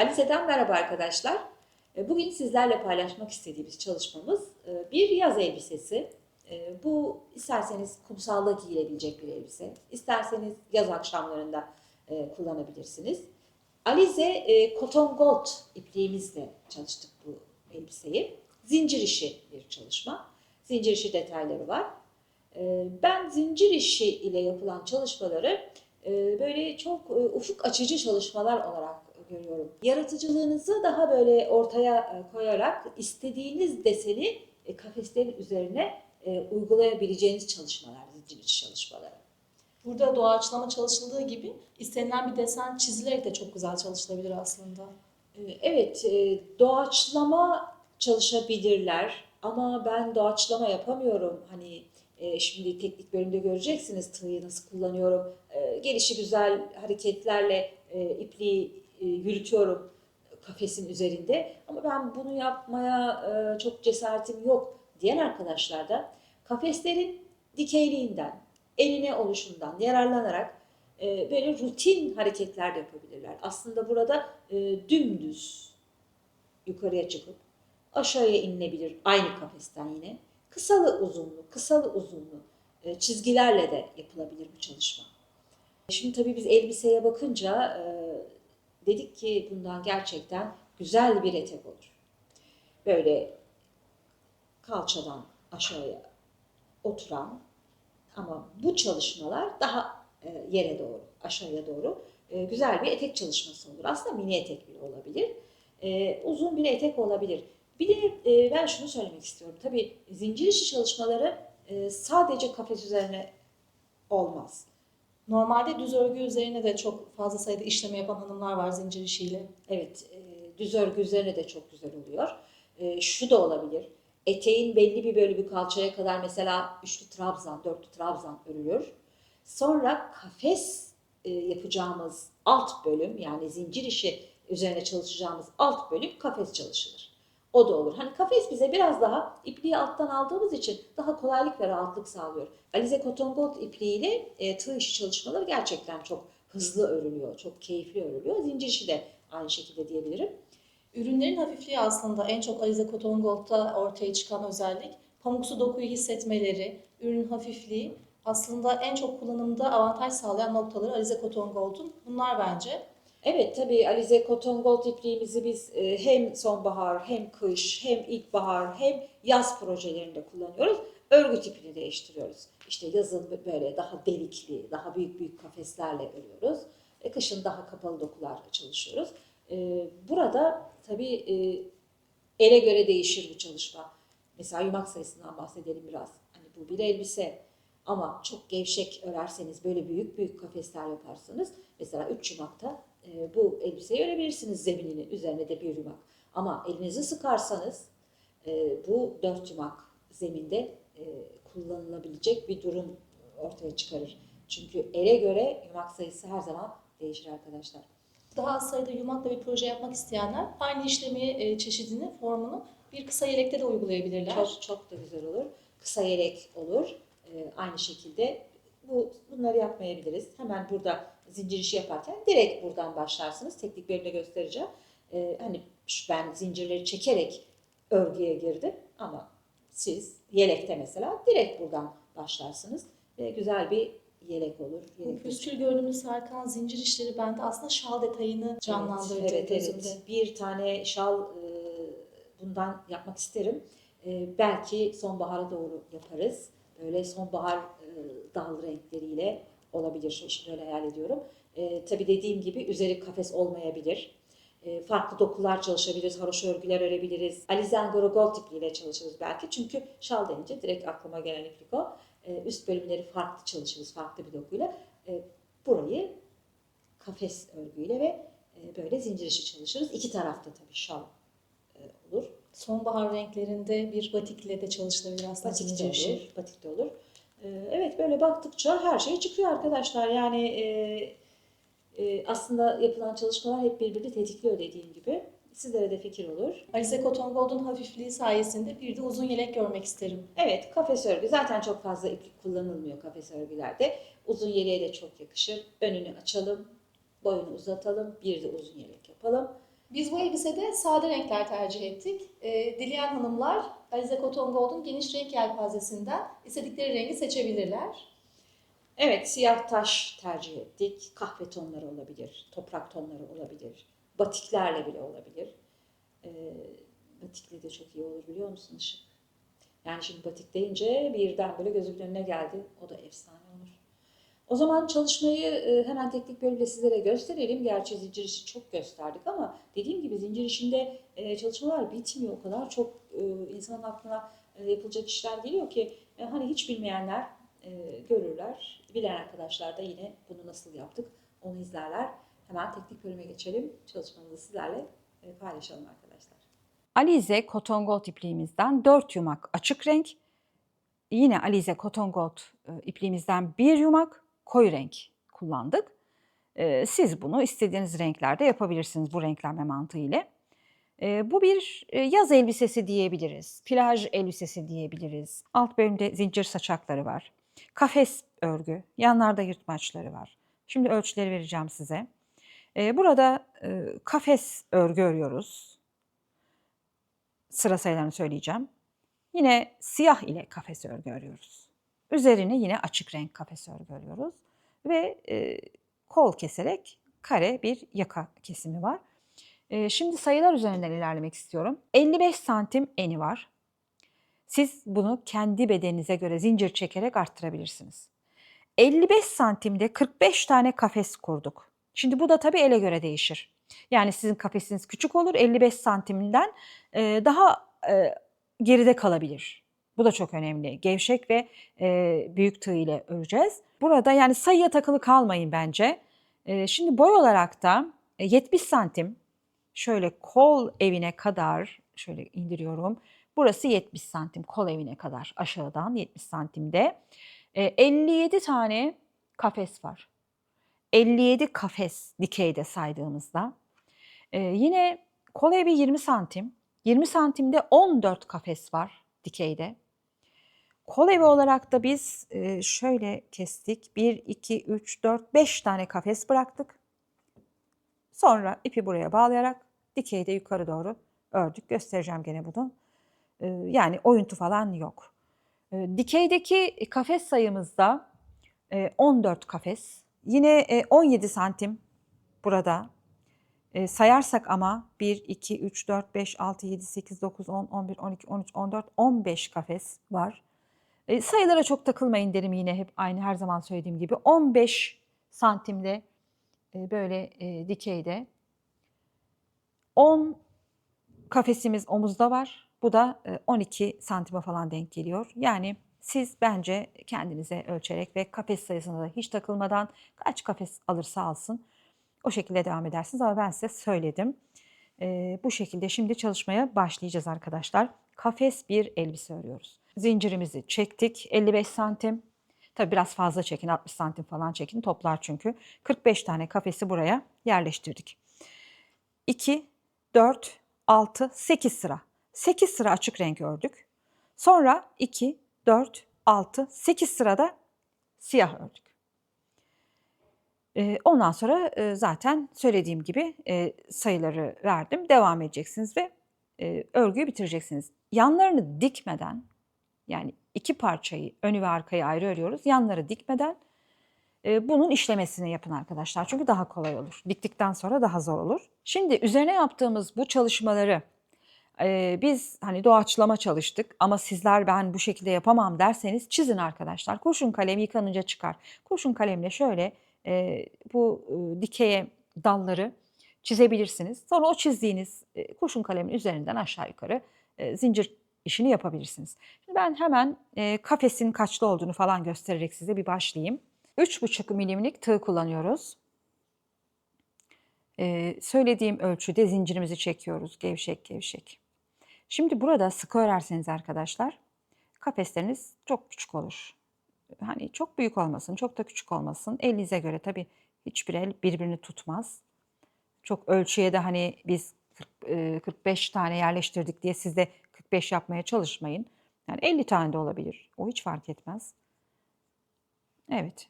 Alize'den merhaba arkadaşlar. Bugün sizlerle paylaşmak istediğimiz çalışmamız bir yaz elbisesi. Bu isterseniz kumsalda giyilebilecek bir elbise, isterseniz yaz akşamlarında kullanabilirsiniz. Alize Cotton Gold ipliğimizle çalıştık bu elbiseyi. Zincir işi bir çalışma. Zincir işi detayları var. Ben zincir işi ile yapılan çalışmaları böyle çok ufuk açıcı çalışmalar olarak görüyorum. Yaratıcılığınızı daha böyle ortaya koyarak istediğiniz deseni kafeslerin üzerine uygulayabileceğiniz çalışmalar, zincir işi çalışmaları. Burada doğaçlama çalışıldığı gibi istenilen bir desen çizilerek de çok güzel çalışılabilir aslında. Evet, doğaçlama çalışabilirler ama ben doğaçlama yapamıyorum. Hani şimdi teknik bölümde göreceksiniz tığı nasıl kullanıyorum. Gelişi güzel hareketlerle ipliği yürütüyorum kafesin üzerinde. Ama ben bunu yapmaya çok cesaretim yok diyen arkadaşlar da kafeslerin dikeyliğinden, enine oluşundan yararlanarak böyle rutin hareketler de yapabilirler. Aslında burada dümdüz yukarıya çıkıp aşağıya inilebilir aynı kafesten yine. Kısalı uzunlu, kısalı uzunlu çizgilerle de yapılabilir bu çalışma. Şimdi tabii biz elbiseye bakınca dedik ki bundan gerçekten güzel bir etek olur. Böyle kalçadan aşağıya oturan ama bu çalışmalar daha yere doğru, aşağıya doğru güzel bir etek çalışması olur. Aslında mini etek bile olabilir. Uzun bir etek olabilir. Bir de ben şunu söylemek istiyorum. Tabii zincir işi çalışmaları sadece kafes üzerine olmaz. Normalde düz örgü üzerine de çok fazla sayıda işleme yapan hanımlar var zincir işiyle. Evet, düz örgü üzerine de çok güzel oluyor. Şu da olabilir. Eteğin belli bir bölümü kalçaya kadar mesela üçlü trabzan, dörtlü trabzan örülür. Sonra kafes yapacağımız alt bölüm yani zincir işi üzerine çalışacağımız alt bölüm kafes çalışılır. O da olur. Hani kafes bize biraz daha ipliği alttan aldığımız için daha kolaylık ve rahatlık sağlıyor. Alize Cotton Gold ipliğiyle tığ işi çalışmaları gerçekten çok hızlı örülüyor, çok keyifli örülüyor. Zincir işi de aynı şekilde diyebilirim. Ürünlerin hafifliği aslında en çok Alize Cotton Gold'da ortaya çıkan özellik. Pamuksu dokuyu hissetmeleri, ürünün hafifliği aslında en çok kullanımda avantaj sağlayan noktaları Alize Cotton Gold'un. Bunlar bence. Evet tabii Alize Cotton Gold ipliğimizi biz hem sonbahar hem kış hem ilkbahar hem yaz projelerinde kullanıyoruz. Örgü tipini değiştiriyoruz. İşte yazın böyle daha delikli, daha büyük büyük kafeslerle örüyoruz. Kışın daha kapalı dokular çalışıyoruz. Burada tabii ele göre değişir bu çalışma. Mesela yumak sayısından bahsedelim biraz. Hani bu bir elbise ama çok gevşek örerseniz böyle büyük büyük kafesler yaparsanız mesela 3 yumakta bu elbiseyi örebilirsiniz zeminini. Üzerine de bir yumak. Ama elinizi sıkarsanız bu 4 yumak zeminde kullanılabilecek bir durum ortaya çıkarır. Çünkü ele göre yumak sayısı her zaman değişir arkadaşlar. Daha az sayıda yumakla bir proje yapmak isteyenler aynı işlemi, çeşidini, formunu bir kısa yelekte de uygulayabilirler. Çok çok da güzel olur. Kısa yelek olur. Aynı şekilde bunları yapmayabiliriz. Hemen burada zincir işi yaparken direkt buradan başlarsınız. Teknik bölümde göstereceğim. Hani ben zincirleri çekerek örgüye girdim ama siz yelekte mesela direkt buradan başlarsınız ve güzel bir yelek olur. Bu püskül görünümlü sarkan zincir işleri bende aslında şal detayını canlandırdı gözümde. Evet. Bir tane şal bundan yapmak isterim. Belki sonbahara doğru yaparız. Böyle sonbahar dal renkleriyle olabilir. Şimdi öyle hayal ediyorum. Tabii dediğim gibi üzeri kafes olmayabilir. Farklı dokular çalışabiliriz, haroşa örgüler örebiliriz. Alize Angora Gold ipliğiyle çalışırız belki. Çünkü şal denince direkt aklıma gelen iplik o. Üst bölümleri farklı çalışırız, farklı bir dokuyla. Burayı kafes örgüyle ve böyle zincir işi çalışırız. İki tarafta tabii şal olur. Sonbahar renklerinde bir batikle de çalışılabilir aslında Batik de zincir işi. olur. Batik de olur. Evet böyle baktıkça her şey çıkıyor arkadaşlar. Yani aslında yapılan çalışmalar hep birbirini tetikliyor dediğim gibi. Sizlere de fikir olur. Alize Cotton Gold'un hafifliği sayesinde bir de uzun yelek görmek isterim. Evet kafes örgü zaten çok fazla iplik kullanılmıyor kafes örgülerde. Uzun yeleğe de çok yakışır. Önünü açalım, boyunu uzatalım, bir de uzun yelek yapalım. Biz bu elbisede sade renkler tercih ettik. Dileyen hanımlar Alize Cotton Gold'un geniş renk yelpazesinden istedikleri rengi seçebilirler. Evet, siyah taş tercih ettik. Kahve tonları olabilir, toprak tonları olabilir, batiklerle bile olabilir. Ee, Batikle de çok iyi olur biliyor musun Işık? Yani şimdi batik deyince birden böyle gözümün önüne geldi. O da efsane olur. O zaman çalışmayı hemen teknik bölümde sizlere gösterelim. Gerçi zincir işi çok gösterdik ama dediğim gibi zincir işinde çalışmalar bitmiyor. O kadar çok insanın aklına yapılacak işler geliyor ki hani hiç bilmeyenler görürler. Bilen arkadaşlar da yine bunu nasıl yaptık onu izlerler. Hemen teknik bölüme geçelim. Çalışmamızı sizlerle paylaşalım arkadaşlar. Alize Cotton Gold ipliğimizden 4 yumak açık renk, yine Alize Cotton Gold ipliğimizden 1 yumak koyu renk kullandık. Siz bunu istediğiniz renklerde yapabilirsiniz bu renklenme mantığı ile. Bu bir yaz elbisesi diyebiliriz, plaj elbisesi diyebiliriz. Alt bölümde zincir saçakları var. Kafes örgü, yanlarda yırtmaçları var. Şimdi ölçüleri vereceğim size. Burada kafes örgü örüyoruz. Sıra sayılarını söyleyeceğim. Yine siyah ile kafes örgü örüyoruz. Üzerine yine açık renk kafes örgü örüyoruz. Ve kol keserek kare bir yaka kesimi var. Şimdi sayılar üzerinden ilerlemek istiyorum. 55 santim eni var. Siz bunu kendi bedeninize göre zincir çekerek arttırabilirsiniz. 55 santimde 45 tane kafes kurduk. Şimdi bu da tabii ele göre değişir. Yani sizin kafesiniz küçük olur, 55 santimden daha geride kalabilir. Bu da çok önemli. Gevşek ve büyük tığ ile öreceğiz. Burada yani sayıya takılı kalmayın bence. Şimdi boy olarak da 70 santim şöyle kol evine kadar şöyle indiriyorum. Burası 70 santim kol evine kadar aşağıdan 70 santimde. 57 tane kafes var. 57 kafes dikeyde saydığımızda. Yine kol evi 20 santim. 20 santimde 14 kafes var dikeyde. Kol evi olarak da biz şöyle kestik. 1, 2, 3, 4, 5 tane kafes bıraktık. Sonra ipi buraya bağlayarak dikeyde yukarı doğru ördük. Göstereceğim gene bunu. Yani oyuntu falan yok. Dikeydeki kafes sayımızda 14 kafes. Yine 17 santim burada. Sayarsak ama 1, 2, 3, 4, 5, 6, 7, 8, 9, 10, 11, 12, 13, 14, 15 kafes var. Sayılara çok takılmayın derim yine hep aynı her zaman söylediğim gibi. 15 santimde böyle dikeyde. 10 kafesimiz omuzda var. Bu da 12 santime falan denk geliyor. Yani siz bence kendinize ölçerek ve kafes sayısına da hiç takılmadan kaç kafes alırsa alsın o şekilde devam edersiniz. Ama ben size söyledim. Bu şekilde şimdi çalışmaya başlayacağız arkadaşlar. Kafes bir elbise örüyoruz. Zincirimizi çektik 55 santim. Tabii biraz fazla çekin 60 santim falan çekin toplar çünkü. 45 tane kafesi buraya yerleştirdik. 2, 4, 6, 8 sıra. 8 sıra açık renk ördük. Sonra 2, 4, 6, 8 sırada siyah ördük. Ondan sonra zaten söylediğim gibi sayıları verdim. Devam edeceksiniz ve örgüyü bitireceksiniz. Yanlarını dikmeden yani iki parçayı önü ve arkayı ayrı örüyoruz. Yanları dikmeden bunun işlemesini yapın arkadaşlar. Çünkü daha kolay olur. Diktikten sonra daha zor olur. Şimdi üzerine yaptığımız bu çalışmaları biz hani doğaçlama çalıştık ama sizler ben bu şekilde yapamam derseniz çizin arkadaşlar. Kurşun kalem yıkanınca çıkar. Kurşun kalemle şöyle bu dikeye dalları çizebilirsiniz. Sonra o çizdiğiniz kurşun kalemin üzerinden aşağı yukarı zincir işini yapabilirsiniz. Şimdi ben hemen kafesin kaçlı olduğunu falan göstererek size bir başlayayım. 3,5 milimlik tığ kullanıyoruz. Söylediğim ölçüde zincirimizi çekiyoruz gevşek gevşek. Şimdi burada sıkı örerseniz arkadaşlar kafesleriniz çok küçük olur. Hani çok büyük olmasın, çok da küçük olmasın. Elinize göre tabii hiçbir el birbirini tutmaz. Çok ölçüye de hani biz 45 tane yerleştirdik diye siz de 45 yapmaya çalışmayın. Yani 50 tane de olabilir. O hiç fark etmez. Evet.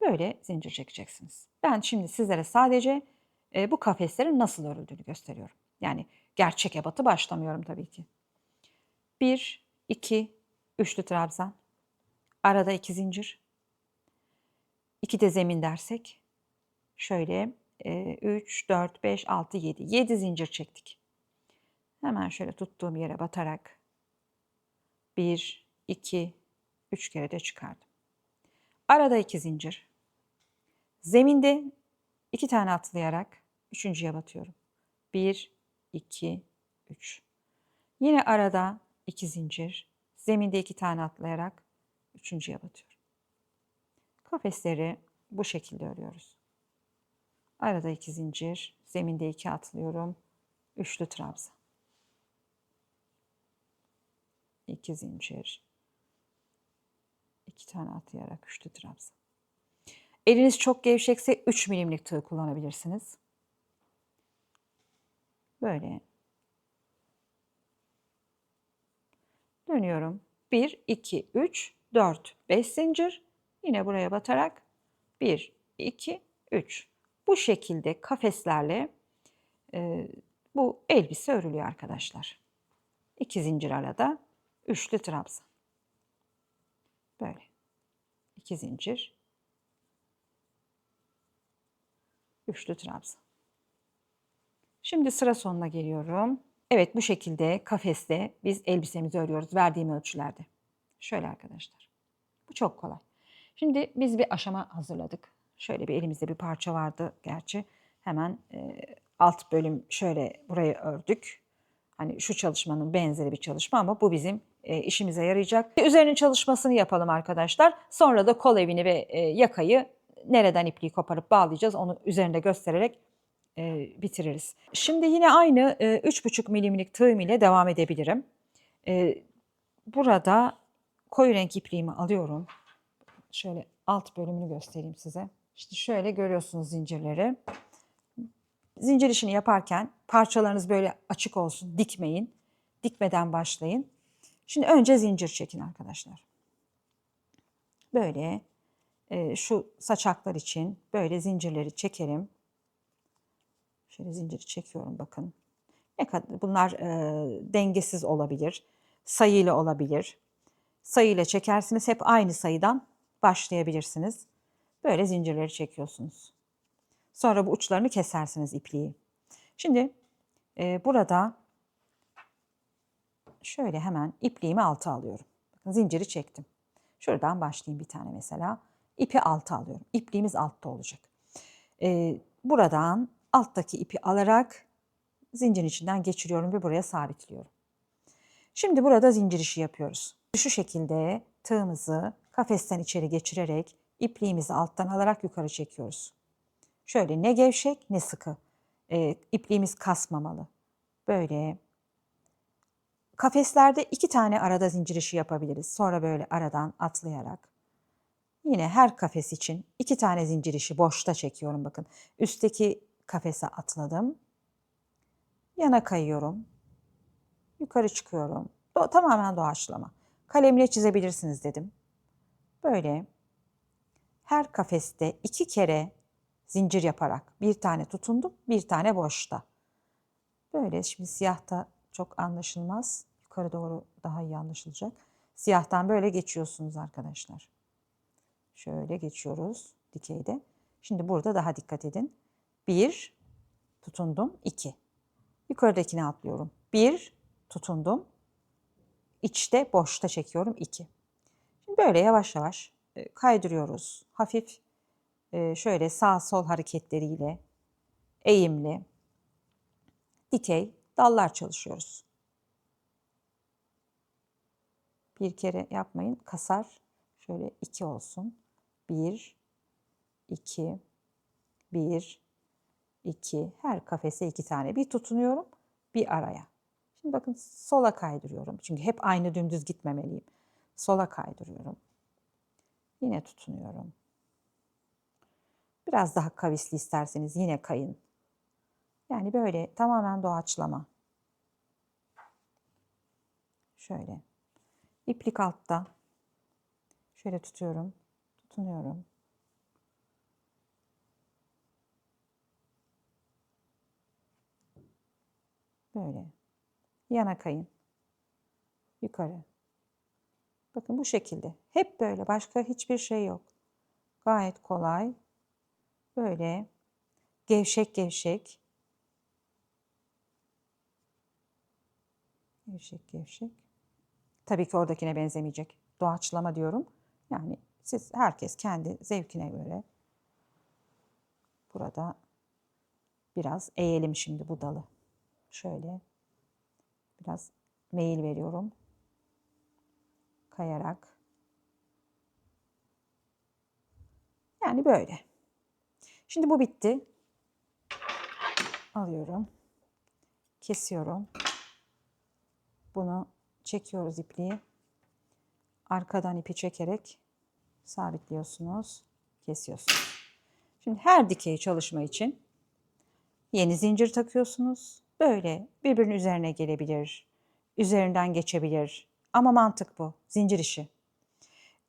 Böyle zincir çekeceksiniz. Ben şimdi sizlere sadece bu kafeslerin nasıl örüldüğünü gösteriyorum. Yani gerçek ebatı başlamıyorum tabii ki. 1, 2, üçlü trabzan. Arada 2 zincir. 2 de zemin dersek. Şöyle 3, 4, 5, 6, 7. 7 zincir çektik. Hemen şöyle tuttuğum yere batarak 1, 2, 3 kere de çıkardım. Arada 2 zincir. Zeminde 2 tane atlayarak üçüncüye batıyorum. 1, 2, 3. Yine arada 2 zincir. Zeminde 2 tane atlayarak üçüncüye batıyorum. Kafesleri bu şekilde örüyoruz. Arada 2 zincir, zeminde 2 atlıyorum. Üçlü trabzan. 2 zincir. 2 tane atlayarak üçlü trabzan. Eliniz çok gevşekse 3 milimlik tığ kullanabilirsiniz. Böyle. Dönüyorum. 1, 2, 3, 4, 5 zincir. Yine buraya batarak 1, 2, 3. Bu şekilde kafeslerle bu elbise örülüyor arkadaşlar. 2 zincir arada, üçlü trabzan. Böyle. 2 zincir, üçlü trabzan. Şimdi sıra sonuna geliyorum. Evet, bu şekilde kafeste biz elbisemizi örüyoruz verdiğim ölçülerde. Şöyle arkadaşlar. Bu çok kolay. Şimdi biz bir aşama hazırladık. Şöyle bir elimizde bir parça vardı gerçi. Hemen alt bölüm şöyle burayı ördük. Hani şu çalışmanın benzeri bir çalışma ama bu bizim işimize yarayacak. Üzerinin çalışmasını yapalım arkadaşlar. Sonra da kol evini ve yakayı nereden ipliği koparıp bağlayacağız onu üzerinde göstererek bitiririz. Şimdi yine aynı 3,5 milimlik tığım ile devam edebilirim. Burada koyu renk ipliğimi alıyorum. Şöyle alt bölümünü göstereyim size. İşte şöyle görüyorsunuz zincirleri. Zincir işini yaparken parçalarınız böyle açık olsun, dikmeyin. Dikmeden başlayın. Şimdi önce zincir çekin arkadaşlar. Böyle şu saçaklar için böyle zincirleri çekerim. Şöyle zinciri çekiyorum bakın. Ne kadar bunlar dengesiz olabilir, sayıyla olabilir. Sayıyla çekersiniz, hep aynı sayıdan başlayabilirsiniz. Böyle zincirleri çekiyorsunuz. Sonra bu uçlarını kesersiniz ipliği. Şimdi burada şöyle hemen ipliğimi alta alıyorum. Bakın zinciri çektim. Şuradan başlayayım bir tane mesela. İpi alta alıyorum. İpliğimiz altta olacak. Buradan alttaki ipi alarak zincirin içinden geçiriyorum ve buraya sabitliyorum. Şimdi burada zincir işi yapıyoruz. Şu şekilde tığımızı kafesten içeri geçirerek ipliğimizi alttan alarak yukarı çekiyoruz. Şöyle ne gevşek ne sıkı. İpliğimiz kasmamalı. Böyle. Kafeslerde 2 tane arada zincir işi yapabiliriz. Sonra böyle aradan atlayarak. Yine her kafes için 2 tane zincir işi boşta çekiyorum bakın. Üstteki kafese atladım. Yana kayıyorum. Yukarı çıkıyorum. Tamamen doğaçlama. Kalemle çizebilirsiniz dedim. Böyle her kafeste 2 kere zincir yaparak bir tane tutundum, bir tane boşta. Böyle şimdi siyahta çok anlaşılmaz. Yukarı doğru daha iyi anlaşılacak. Siyahtan böyle geçiyorsunuz arkadaşlar. Şöyle geçiyoruz dikeyde. Şimdi burada daha dikkat edin. 1, tutundum, 2. Yukarıdakine atlıyorum. 1, tutundum. İçte boşta çekiyorum 2. Şimdi böyle yavaş yavaş kaydırıyoruz. Hafif şöyle sağ sol hareketleriyle eğimli, dikey dallar çalışıyoruz. Bir kere yapmayın, kasar. Şöyle 2 olsun. 1, 2, 1, 2. Her kafese 2 tane. Bir tutunuyorum, bir araya. Şimdi bakın sola kaydırıyorum. Çünkü hep aynı dümdüz gitmemeliyim. Sola kaydırıyorum. Yine tutunuyorum. Biraz daha kavisli isterseniz yine kayın. Yani böyle tamamen doğaçlama. Şöyle. İplik altta. Şöyle tutuyorum. Tutunuyorum. Böyle. Yana kayın. Yukarı. Bakın bu şekilde. Hep böyle. Başka hiçbir şey yok. Gayet kolay. Böyle gevşek gevşek. Gevşek gevşek. Tabii ki oradakine benzemeyecek. Doğaçlama diyorum. Yani herkes kendi zevkine göre. Burada biraz eğelim şimdi bu dalı. Şöyle biraz meyil veriyorum. Kayarak. Yani böyle. Şimdi bu bitti. Alıyorum. Kesiyorum. Bunu çekiyoruz ipliği. Arkadan ipi çekerek sabitliyorsunuz. Kesiyorsunuz. Şimdi her dikey çalışma için yeni zincir takıyorsunuz. Böyle birbirinin üzerine gelebilir. Üzerinden geçebilir. Ama mantık bu. Zincir işi.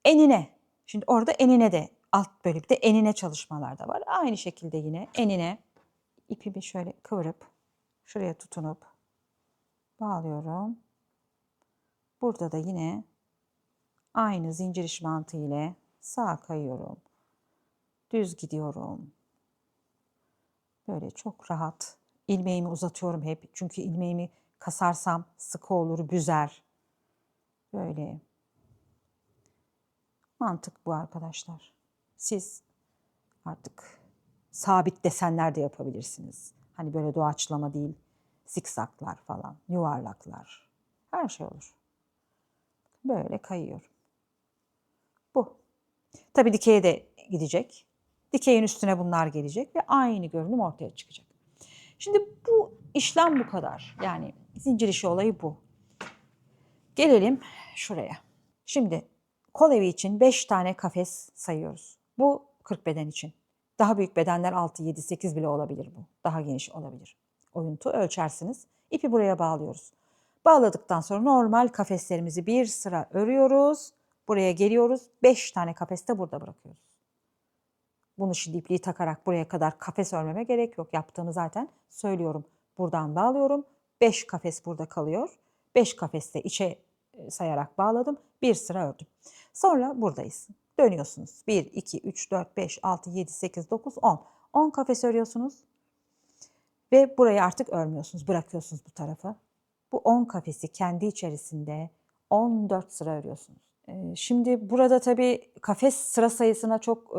Enine. Şimdi orada enine de alt bölümde enine çalışmalar da var. Aynı şekilde yine enine ipimi şöyle kıvırıp şuraya tutunup bağlıyorum. Burada da yine aynı zincir iş mantığı ile sağa kayıyorum. Düz gidiyorum. Böyle çok rahat. İlmeğimi uzatıyorum hep. Çünkü ilmeğimi kasarsam sıkı olur, büzer. Böyle. Mantık bu arkadaşlar. Siz artık sabit desenler de yapabilirsiniz. Hani böyle doğaçlama değil, zikzaklar falan, yuvarlaklar. Her şey olur. Böyle kayıyorum. Bu. Tabii dikeye de gidecek. Dikeyin üstüne bunlar gelecek ve aynı görünüm ortaya çıkacak. Şimdi bu işlem bu kadar. Yani zincir işi olayı bu. Gelelim şuraya. Şimdi kol evi için 5 tane kafes sayıyoruz. Bu 40 beden için. Daha büyük bedenler 6, 7, 8 bile olabilir bu. Daha geniş olabilir. Oyuntu ölçersiniz. İpi buraya bağlıyoruz. Bağladıktan sonra normal kafeslerimizi bir sıra örüyoruz. Buraya geliyoruz. 5 tane kafes de burada bırakıyoruz. Bunu şimdi ipliği takarak buraya kadar kafes örmeme gerek yok. Yaptığımı zaten söylüyorum. Buradan bağlıyorum. 5 kafes burada kalıyor. 5 kafes de içe sayarak bağladım. Bir sıra ördüm. Sonra buradayız. Dönüyorsunuz. 1, 2, 3, 4, 5, 6, 7, 8, 9, 10. 10 kafes örüyorsunuz. Ve burayı artık örmüyorsunuz. Bırakıyorsunuz bu tarafa. Bu 10 kafesi kendi içerisinde 14 sıra örüyorsunuz. Şimdi burada tabii kafes sıra sayısına çok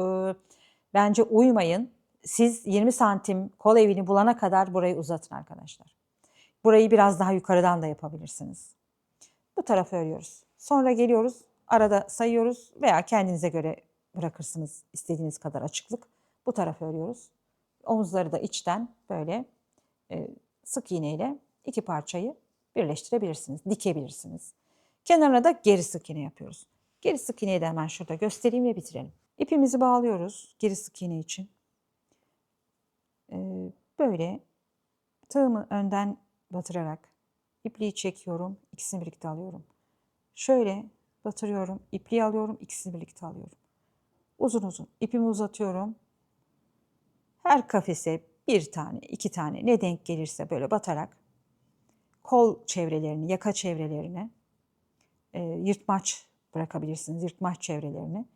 bence uymayın. Siz 20 santim kol evini bulana kadar burayı uzatın arkadaşlar. Burayı biraz daha yukarıdan da yapabilirsiniz. Bu tarafı örüyoruz. Sonra geliyoruz, arada sayıyoruz veya kendinize göre bırakırsınız istediğiniz kadar açıklık. Bu tarafı örüyoruz. Omuzları da içten böyle sık iğneyle iki parçayı birleştirebilirsiniz, dikebilirsiniz. Kenarına da geri sık iğne yapıyoruz. Geri sık iğneyi de hemen şurada göstereyim ve bitirelim. İpimizi bağlıyoruz geri sık iğne için. Böyle tığımı önden batırarak ipliği çekiyorum, ikisini birlikte alıyorum. Şöyle batırıyorum, ipliği alıyorum, ikisini birlikte alıyorum. Uzun uzun ipimi uzatıyorum. Her kafese bir tane, iki tane ne denk gelirse böyle batarak kol çevrelerini, yaka çevrelerini yırtmaç bırakabilirsiniz, yırtmaç çevrelerini.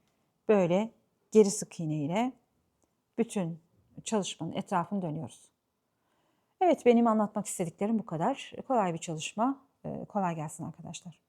Böyle geri sık iğne ile bütün çalışmanın etrafını dönüyoruz. Evet, benim anlatmak istediklerim bu kadar. Kolay bir çalışma. Kolay gelsin arkadaşlar.